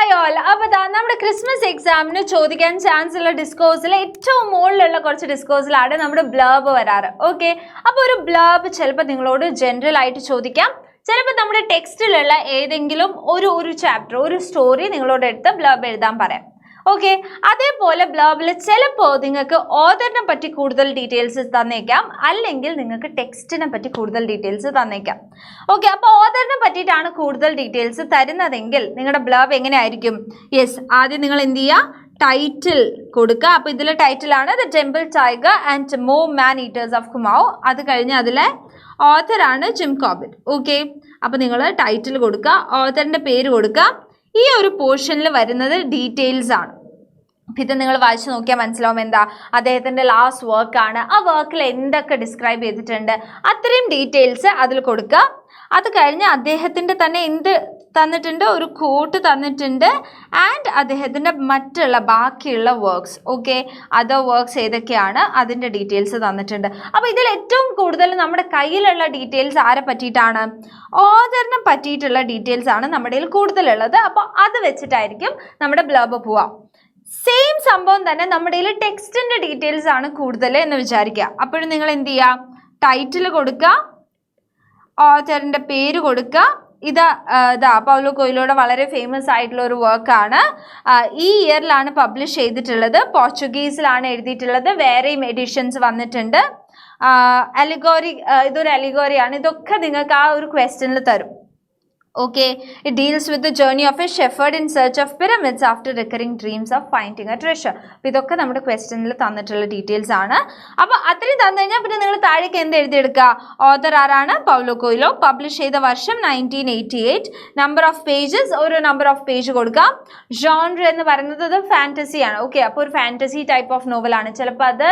Hi all. അപ്പോൾ നമ്മുടെ Christmas എക്സാമിന് ചോദിക്കാൻ ചാൻസ് ഉള്ള ഡിസ്കോഴ്സിൽ ഏറ്റവും മുകളിലുള്ള കുറച്ച് ഡിസ്കോഴ്സിലാണ് നമ്മുടെ ബ്ലർബ് വരാറ്. ഓക്കെ, അപ്പോൾ ഒരു ബ്ലർബ് ചിലപ്പോൾ നിങ്ങളോട് ജനറൽ ആയിട്ട് ചോദിക്കാം, ചിലപ്പോൾ നമ്മുടെ ടെക്സ്റ്റിലുള്ള ഏതെങ്കിലും ഒരു ചാപ്റ്റർ ഒരു സ്റ്റോറി നിങ്ങളോട് എടുത്ത് ബ്ലർബ് എഴുതാൻ പറയാം. ഓക്കെ, അതേപോലെ ബ്ലർബിൽ ചിലപ്പോൾ നിങ്ങൾക്ക് ഓതറിനെ പറ്റി കൂടുതൽ ഡീറ്റെയിൽസ് തന്നേക്കാം, അല്ലെങ്കിൽ നിങ്ങൾക്ക് ടെക്സ്റ്റിനെ പറ്റി കൂടുതൽ ഡീറ്റെയിൽസ് തന്നേക്കാം. ഓക്കെ, അപ്പോൾ ഓതറിനെ പറ്റിയിട്ടാണ് കൂടുതൽ ഡീറ്റെയിൽസ് തരുന്നതെങ്കിൽ നിങ്ങളുടെ ബ്ലർബ് എങ്ങനെയായിരിക്കും? യെസ്, ആദ്യം നിങ്ങൾ എന്ത് ചെയ്യുക, ടൈറ്റിൽ കൊടുക്കുക. അപ്പോൾ ഇതിലെ ടൈറ്റിലാണ് the temple tiger and more man eaters of Kumaon. അത് കഴിഞ്ഞ് അതിലെ ഓഥറാണ് ജിം കോർബറ്റ്. ഓക്കെ, അപ്പോൾ നിങ്ങൾ ടൈറ്റിൽ കൊടുക്കുക, ഓഥറിൻ്റെ പേര് കൊടുക്കുക. ഈ ഒരു പോർഷനിൽ വരുന്നത് ഡീറ്റെയിൽസ് ആണ്. ഇത് നിങ്ങൾ വായിച്ചു നോക്കിയാൽ മനസ്സിലാവും എന്താ അദ്ദേഹത്തിൻ്റെ ലാസ്റ്റ് വർക്കാണ്, ആ വർക്കിൽ എന്തൊക്കെ ഡിസ്ക്രൈബ് ചെയ്തിട്ടുണ്ട്, അത്രയും ഡീറ്റെയിൽസ് അതിൽ കൊടുക്കുക. അത് കഴിഞ്ഞ് അദ്ദേഹത്തിൻ്റെ തന്നെ എന്ത് തന്നിട്ടുണ്ട്, ഒരു കോട്ട് തന്നിട്ടുണ്ട്, ആൻഡ് അദ്ദേഹത്തിൻ്റെ മറ്റുള്ള ബാക്കിയുള്ള വർക്ക്സ്. ഓക്കെ, അതർ വർക്ക്സ് ഏതൊക്കെയാണ് അതിൻ്റെ ഡീറ്റെയിൽസ് തന്നിട്ടുണ്ട്. അപ്പോൾ ഇതിൽ ഏറ്റവും കൂടുതൽ നമ്മുടെ കയ്യിലുള്ള ഡീറ്റെയിൽസ് ആരെ പറ്റിയിട്ടാണ്? ഓഥറിനെ പറ്റിയിട്ടുള്ള ഡീറ്റെയിൽസ് ആണ് നമ്മുടെ കയ്യിൽ കൂടുതലുള്ളത്. അപ്പോൾ അത് വെച്ചിട്ടായിരിക്കും നമ്മുടെ ബ്ലർബ് പോവാം. സെയിം സംഭവം തന്നെ നമ്മുടെ കയ്യിൽ ടെക്സ്റ്റിൻ്റെ ഡീറ്റെയിൽസ് ആണ് കൂടുതൽ എന്ന് വിചാരിക്കുക. അപ്പോഴും നിങ്ങൾ എന്ത് ചെയ്യുക, ടൈറ്റിൽ കൊടുക്കുക, ഓഥറിൻ്റെ പേര് കൊടുക്കുക. ഇതാ പൗലോ കൊയ്ലോയുടെ വളരെ ഫേമസ് ആയിട്ടുള്ള ഒരു വർക്കാണ്. ഈ ഇയറിലാണ് പബ്ലിഷ് ചെയ്തിട്ടുള്ളത്, പോർച്ചുഗീസിലാണ് എഴുതിയിട്ടുള്ളത്, വേറെയും എഡിഷൻസ് വന്നിട്ടുണ്ട്. അലിഗോറി, ഇതൊരു അലിഗോറിയാണ്. ഇതൊക്കെ നിങ്ങൾക്ക് ആ ഒരു ക്വസ്റ്റ്യനിൽ തരും. Okay, it deals with the journey of a shepherd in search of pyramids after recurring dreams of finding a treasure. അപ്പോൾ ഇതൊക്കെ നമ്മുടെ ക്വസ്റ്റ്യനിൽ തന്നിട്ടുള്ള ഡീറ്റെയിൽസ് ആണ്. അപ്പോൾ അത്രയും തന്നു കഴിഞ്ഞാൽ പിന്നെ നിങ്ങൾ താഴേക്ക് എന്ത് എഴുതിയെടുക്കുക? ഓഥർ ആരാണ്? Paulo Coelho. പബ്ലിഷ് ചെയ്ത വർഷം 1988. നമ്പർ ഓഫ് പേജസ്, ഒരു നമ്പർ ഓഫ് പേജ് കൊടുക്കാം. ജോൺർ എന്ന് പറയുന്നത് ഫാൻറ്റസി ആണ്. ഓക്കെ, അപ്പോൾ ഒരു ഫാൻറ്റസി ടൈപ്പ് ഓഫ് നോവലാണ്. ചിലപ്പോൾ അത്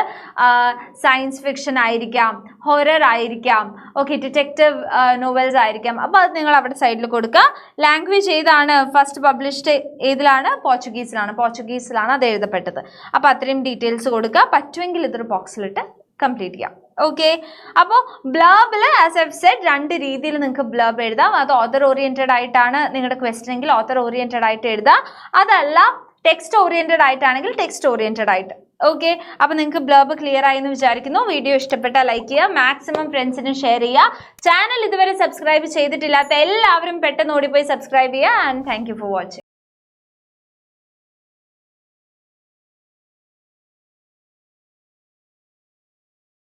സയൻസ് ഫിക്ഷൻ ആയിരിക്കാം, ഹൊറർ ആയിരിക്കാം, ഓക്കെ, ഡിറ്റക്റ്റീവ് നോവൽസ് ആയിരിക്കാം. അപ്പോൾ അത് നിങ്ങൾ അവിടെ സൈഡിൽ കൊടുക്കുക. ലാംഗ്വേജ് ഏതാണ്? ഫസ്റ്റ് പബ്ലിഷ്ഡ് ഏതിലാണ്? പോർച്ചുഗീസിലാണ് അത് എഴുതപ്പെട്ടത്. അപ്പോൾ അത്രയും ഡീറ്റെയിൽസ് കൊടുക്കുക. പറ്റുമെങ്കിൽ ഇതൊരു ബോക്സിലിട്ട് കംപ്ലീറ്റ് ചെയ്യാം. ഓക്കെ, അപ്പോൾ ബ്ലർബിൽ ആസ് ഐ സെഡ് രണ്ട് രീതിയിൽ നിങ്ങൾക്ക് ബ്ലർബ് എഴുതാം. അത് ഓഥർ ഓറിയന്റഡ് ആയിട്ടാണ് നിങ്ങളുടെ ക്വസ്റ്റ്യൻ എങ്കിൽ ഓഥർ ഓറിയന്റഡ് ആയിട്ട് എഴുതാം. അതല്ല ടെക്സ്റ്റ് ഓറിയന്റഡ് ആയിട്ടാണെങ്കിൽ ടെക്സ്റ്റ് ഓറിയന്റഡ് ആയിട്ട്. ഓക്കെ, അപ്പോൾ നിങ്ങൾക്ക് ബ്ലർബ് ക്ലിയർ ആയി എന്ന് വിചാരിക്കുന്നു. വീഡിയോ ഇഷ്ടപ്പെട്ടാൽ ലൈക്ക് ചെയ്യുക, മാക്സിമം ഫ്രണ്ട്സിന് ഷെയർ ചെയ്യുക. ചാനൽ ഇതുവരെ സബ്സ്ക്രൈബ് ചെയ്തിട്ടില്ലാത്ത എല്ലാവരും പെട്ടെന്ന് ഓടിപ്പോയി സബ്സ്ക്രൈബ് ചെയ്യുക. And thank you for watching.